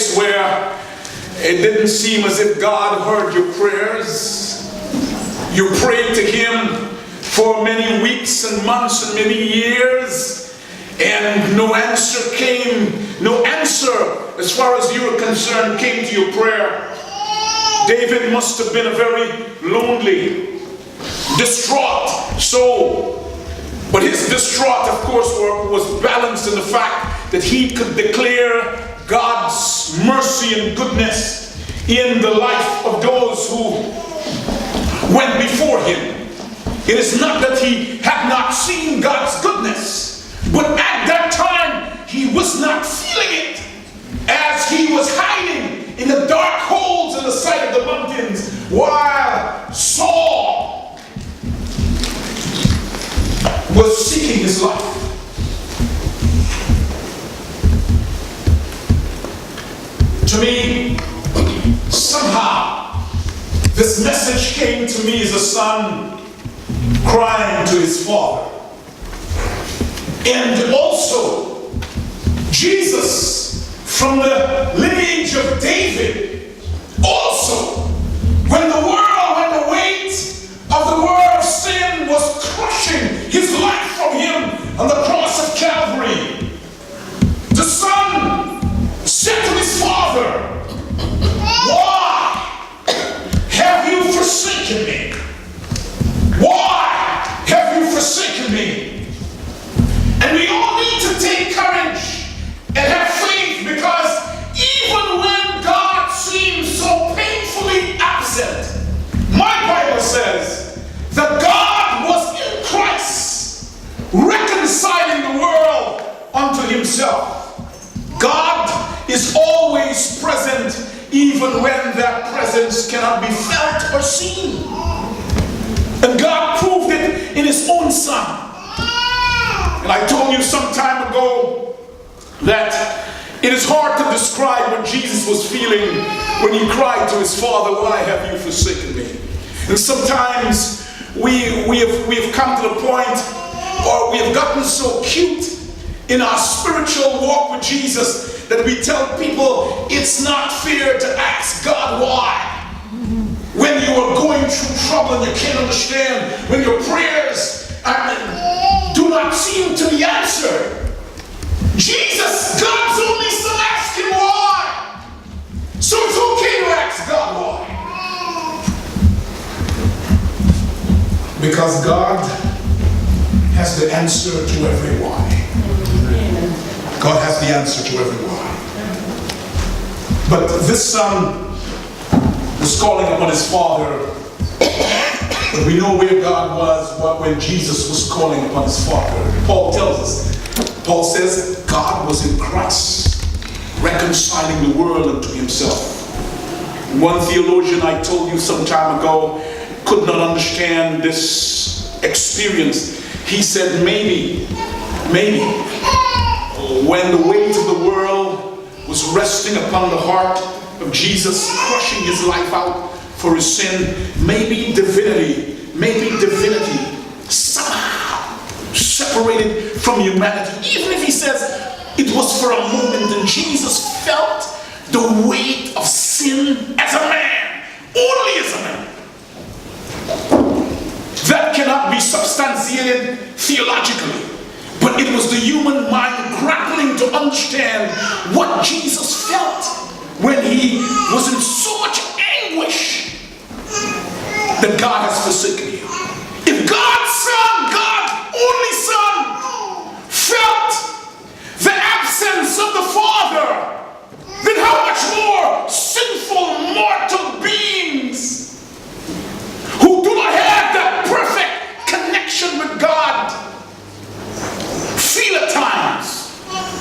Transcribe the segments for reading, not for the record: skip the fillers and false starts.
place where it didn't seem as if God heard your prayers. You prayed to Him for many weeks and months and many years, and no answer came. No answer, as far as you were concerned, came to your prayer. David must have been a very lonely, distraught soul. But his distraught, of course, was balanced in the fact that he could declare God's mercy and goodness in the life of those who went before him. It is not that he had not seen God's goodness, but at that time he was not feeling it, as he was hiding in the dark holes in the side of the mountains while Saul was seeking his life. To me, somehow, this message came to me as a son crying to his father. And also, Jesus, from the lineage of David, also, when the weight of the world of sin was crushing his life from him on the cross of Calvary, the son said to his father, "Why have you forsaken me? Why have you forsaken me?" And we all need to take courage and have faith, because even when God seems so painfully absent, my Bible says that God was in Christ, reconciling the world unto himself. God is always present, even when that presence cannot be felt or seen. And God proved it in his own Son. And I told you some time ago that it is hard to describe what Jesus was feeling when he cried to his Father, "Why have you forsaken me?" And sometimes we have come to the point, or we have gotten so cute in our spiritual walk with Jesus, that we tell people it's not fair to ask God why. When you are going through trouble and you can't understand, when your prayers do not seem to be answered, Jesus, God's only Son, asked him why. So it's okay to ask God why. Because God has the answer to every why. God has the answer to every why. But this son was calling upon his father. But we know where God was when Jesus was calling upon his father. Paul tells us. Paul says God was in Christ, reconciling the world unto himself. One theologian I told you some time ago could not understand this experience. He said maybe when the weight of the world was resting upon the heart of Jesus, crushing his life out for his sin, maybe divinity somehow separated from humanity. Even if he says it was for a moment and Jesus felt the weight of sin as a man, only as a man. That cannot be substantiated theologically, but it was the human mind grappling to understand what Jesus felt when he was in so much anguish that God has forsaken you. If God's Son, God's only Son, felt the absence of the Father, then how much more sinful mortal beings who do not have that perfect connection with God feel at times.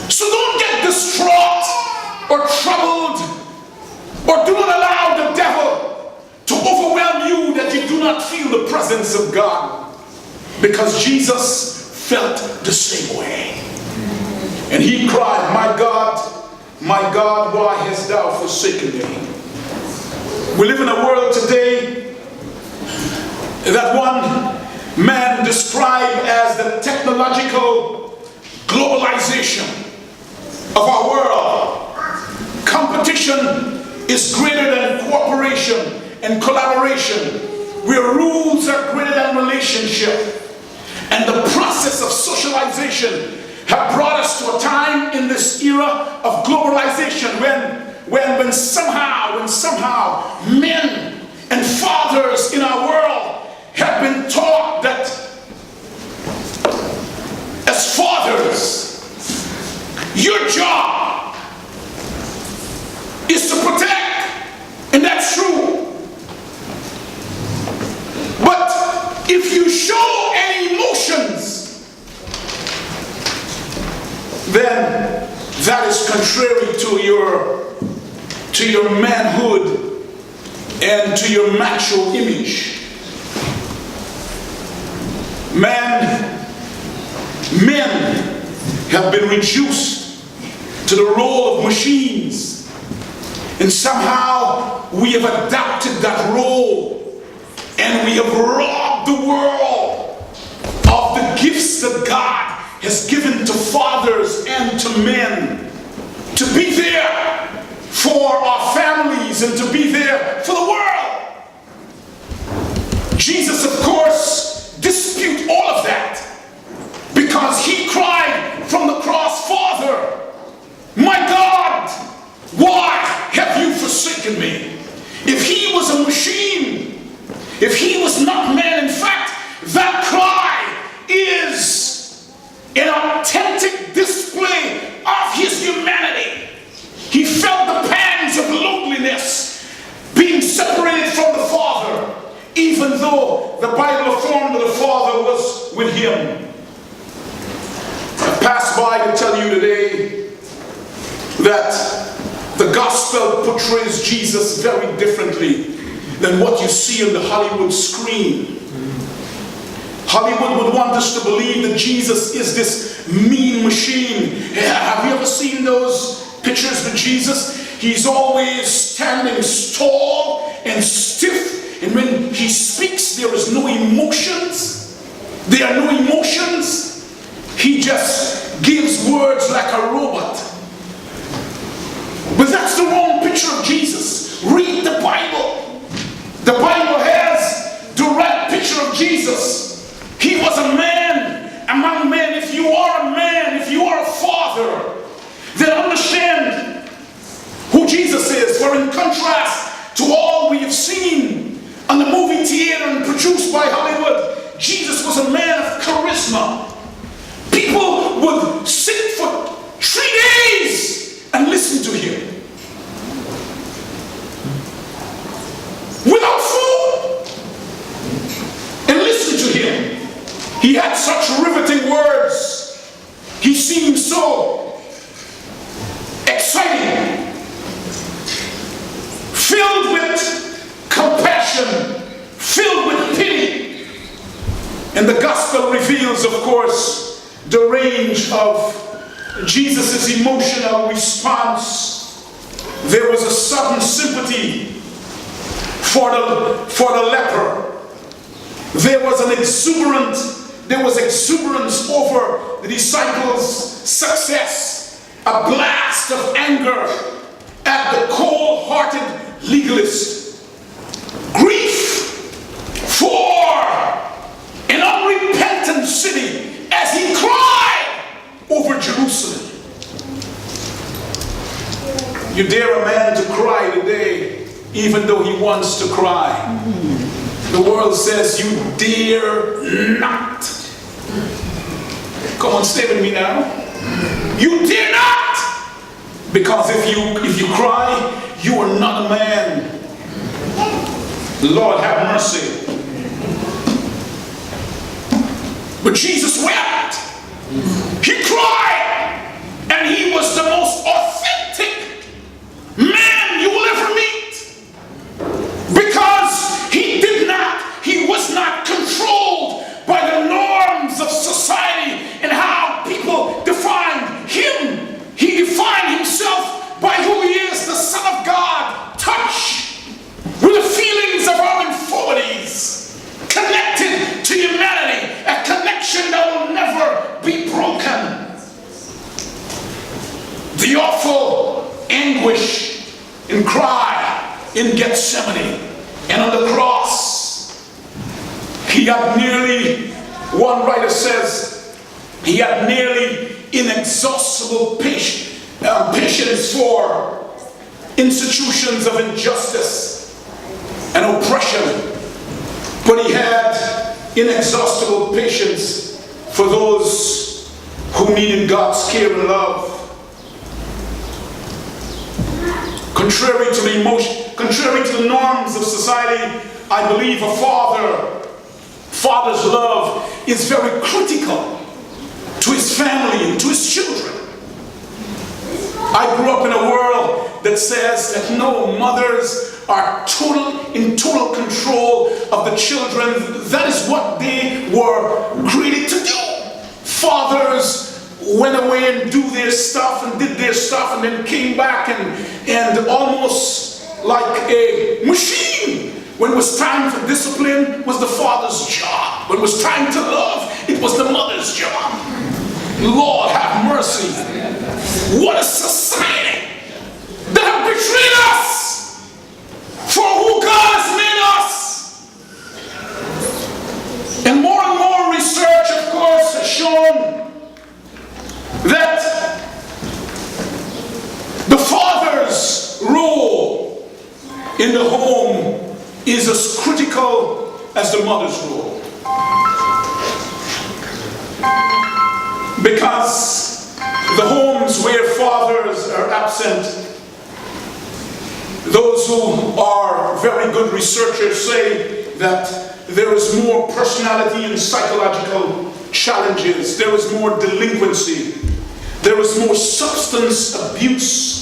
So don't get distraught or troubled, or do not allow the devil to overwhelm you that you do not feel the presence of God, because Jesus felt the same way. And he cried, my God, why hast thou forsaken me?" We live in a world today that one man described as the technological globalization of our world competition is greater than cooperation and collaboration, where rules are greater than relationship. And the process of socialization have brought us to a time in this era of globalization when somehow men and fathers in our world have been taught that as fathers, your job is to protect, and that's true. But if you show any emotions, then that is contrary to your manhood and to your macho image. Men have been reduced to the role of machines, and somehow we have adopted that role, and we have robbed the world of the gifts that God has given to fathers and to men, to be there for our families and to be there for the world. Jesus, of course, disputes all of that, because he cried from the cross, "Father, my God, why have you forsaken me?" If he was a machine, if he was not man, in fact, that cry is an authentic display of his humanity. He felt the pangs of loneliness, being separated from the Father, even though the Bible affirmed that the Father was with him. I passed by to tell you today that the gospel portrays Jesus very differently than what you see on the Hollywood screen. Hollywood would want us to believe that Jesus is this mean machine. Have you ever seen those pictures with Jesus? He's always standing tall and stiff, and when he speaks, there is no emotions. There are no emotions. He just gives words like a robot. But that's the wrong picture of Jesus. Read the Bible. The Bible has the right picture of Jesus. He was a man among men. If you are a man, if you are a father, then understand who Jesus is. For in contrast to all we have seen on the movie theater and produced by Hollywood, Jesus was a man of charisma. People would sit for 3 days and listen to him. Without food. And listen to him. He had such riveting words. He seemed so exciting. Filled with compassion. Filled with pity. And the gospel reveals, of course, the range of Jesus' emotional response. There was a sudden sympathy for the leper. There was exuberance over the disciples' success, a blast of anger at the cold-hearted legalist, grief for an unrepentant city as he cried over Jerusalem. You dare a man to cry today, even though he wants to cry. The world says you dare not. Come on, stay with me now. You dare not! Because if you cry, you are not a man. Lord have mercy. But Jesus wept. He cried. And he was the most authentic man you will ever meet. Because he was not controlled by the norms of society and how people defined him. He defined himself by who he is, the Son of God, touched with the feelings of our infirmities, connected to humanity, a connection that will never be broken. The awful and cry in Gethsemane and on the cross. He had nearly, one writer says, he had nearly inexhaustible patience for institutions of injustice and oppression, but he had inexhaustible patience for those who needed God's care and love. Contrary to the norms of society, I believe a father's love is very critical to his family and to his children. I grew up in a world that says that no, mothers are in total control of the children. That is what they were created to do. Fathers went away and do their stuff and did their stuff and then came back and almost like a machine. When it was time for discipline, it was the father's job. When it was time to love, it was the mother's job. Lord have mercy. What a society that have betrayed us for who God has made us. And more research, of course, has shown that the father's role in the home is as critical as the mother's role. Because the homes where fathers are absent, those who are very good researchers say that there is more personality and psychological challenges, there is more delinquency, there is more substance abuse,